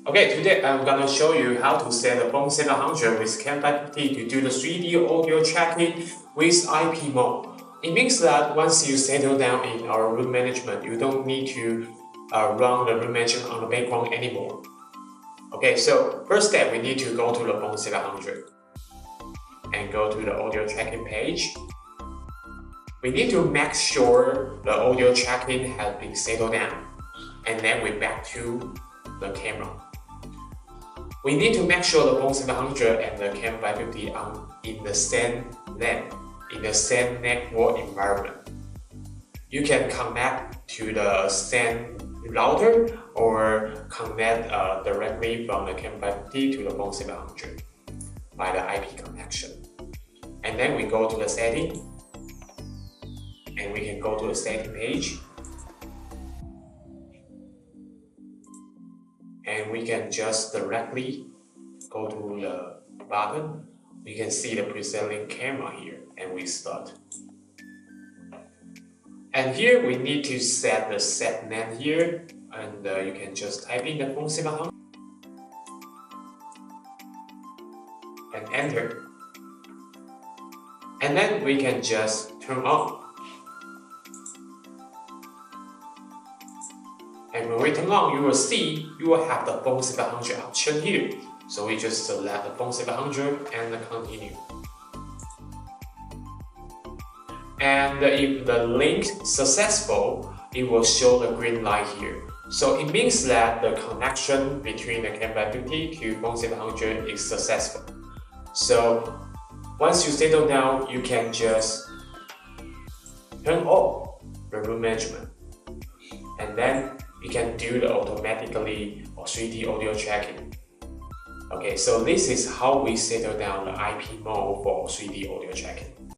Okay, today I'm gonna show you how to set the FONE700 with CAM550 to do the 3D audio tracking with IP mode. It means that once you settle down in our room management, you don't need to run the room management on the background anymore. Okay, so first step, we need to go to the FONE700 and go to the audio tracking page. We need to make sure the audio tracking has been settled down, and then we back to the camera. We need to make sure the FONE700 and the CAM550 are in the same LAN, in the same network environment. You can connect to the same router or connect directly from the CAM550 to the FONE700 by the IP connection. And then we go to the setting, and we can go to the setting page. And we can just directly go to the button. We can see the preset camera here, and we start. And here we need to set the set name here, and you can just type in the FONE700 and enter. And then we can just turn on. And when we turn on, you will see you will have the FONE700 option here. So we just select the FONE700 and continue. And if the link successful, it will show the green light here. So it means that the connection between the CAM550 to FONE700 is successful. So once you settle down, you can just turn off the room management. And then you can do the automatically or 3D audio tracking. Okay, so this is how we settle down the IP mode for 3D audio tracking.